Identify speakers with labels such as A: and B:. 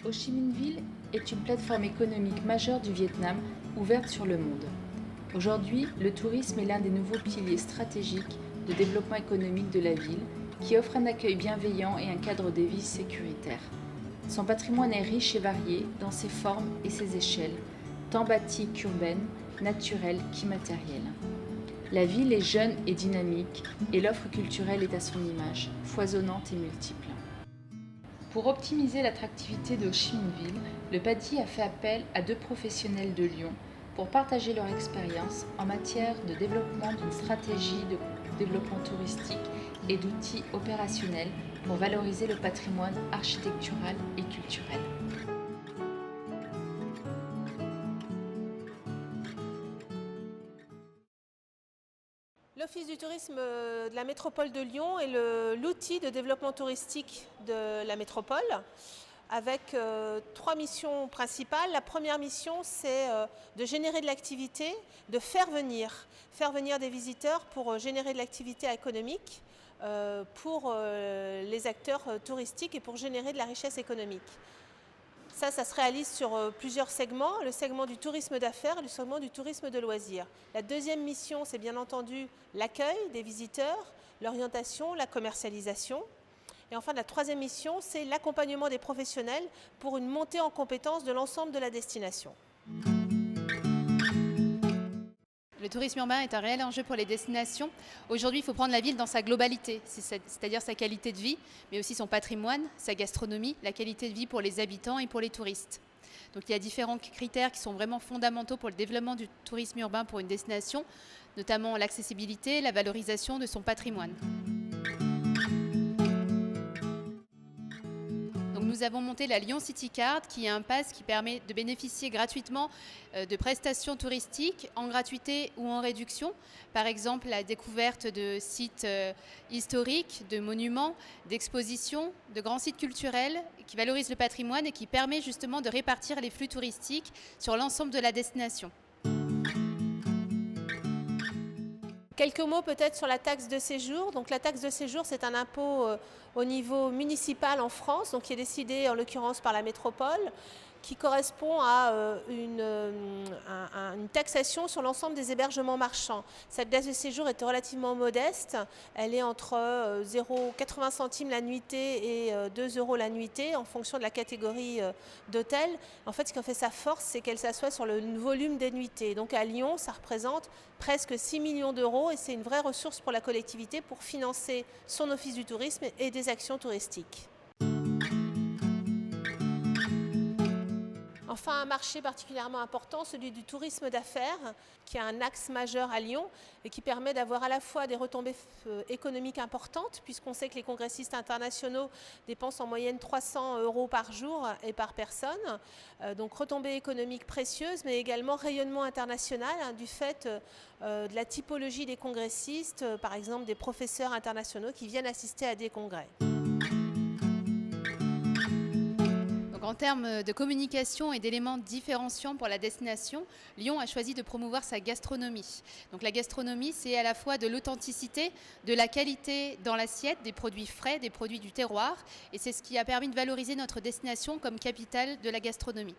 A: Ho Chi Minh Ville est une plateforme économique majeure du Vietnam, ouverte sur le monde. Aujourd'hui, le tourisme est l'un des nouveaux piliers stratégiques de développement économique de la ville, qui offre un accueil bienveillant et un cadre de vie sécuritaire. Son patrimoine est riche et varié dans ses formes et ses échelles, tant bâties qu'urbaines, naturelles qu'immatérielles. La ville est jeune et dynamique, et l'offre culturelle est à son image, foisonnante et multiple. Pour optimiser l'attractivité de Ho Chi Minh Ville, le PADI a fait appel à 2 professionnels de Lyon pour partager leur expérience en matière de développement d'une stratégie de développement touristique et d'outils opérationnels pour valoriser le patrimoine architectural et culturel.
B: L'Office du tourisme de la métropole de Lyon est l'outil de développement touristique de la métropole avec 3 missions principales. La première mission, c'est de générer de l'activité, de faire venir des visiteurs pour générer de l'activité économique pour les acteurs touristiques et pour générer de la richesse économique. Ça se réalise sur plusieurs segments, le segment du tourisme d'affaires et le segment du tourisme de loisirs. La deuxième mission, c'est bien entendu l'accueil des visiteurs, l'orientation, la commercialisation. Et enfin, la troisième mission, c'est l'accompagnement des professionnels pour une montée en compétence de l'ensemble de la destination.
C: Le tourisme urbain est un réel enjeu pour les destinations. Aujourd'hui, il faut prendre la ville dans sa globalité, c'est-à-dire sa qualité de vie, mais aussi son patrimoine, sa gastronomie, la qualité de vie pour les habitants et pour les touristes. Donc il y a différents critères qui sont vraiment fondamentaux pour le développement du tourisme urbain pour une destination, notamment l'accessibilité, la valorisation de son patrimoine. Donc nous avons monté la Lyon City Card, qui est un pass qui permet de bénéficier gratuitement de prestations touristiques en gratuité ou en réduction. Par exemple, la découverte de sites historiques, de monuments, d'expositions, de grands sites culturels qui valorisent le patrimoine et qui permet justement de répartir les flux touristiques sur l'ensemble de la destination.
B: Quelques mots peut-être sur la taxe de séjour. Donc la taxe de séjour, c'est un impôt au niveau municipal en France, donc qui est décidé en l'occurrence par la métropole, qui correspond à une taxation sur l'ensemble des hébergements marchands. Cette taxe de séjour est relativement modeste. Elle est entre 0,80 centimes la nuitée et 2 € la nuitée en fonction de la catégorie d'hôtel. En fait, ce qui en fait sa force, c'est qu'elle s'assoit sur le volume des nuitées. Donc à Lyon, ça représente presque 6 millions d'euros et c'est une vraie ressource pour la collectivité pour financer son office du tourisme et des actions touristiques. Enfin, un marché particulièrement important, celui du tourisme d'affaires, qui est un axe majeur à Lyon et qui permet d'avoir à la fois des retombées économiques importantes, puisqu'on sait que les congressistes internationaux dépensent en moyenne 300 € par jour et par personne. Donc retombées économiques précieuses, mais également rayonnement international du fait de la typologie des congressistes, par exemple des professeurs internationaux qui viennent assister à des congrès.
C: En termes de communication et d'éléments différenciants pour la destination, Lyon a choisi de promouvoir sa gastronomie. Donc la gastronomie, c'est à la fois de l'authenticité, de la qualité dans l'assiette, des produits frais, des produits du terroir. Et c'est ce qui a permis de valoriser notre destination comme capitale de la gastronomie.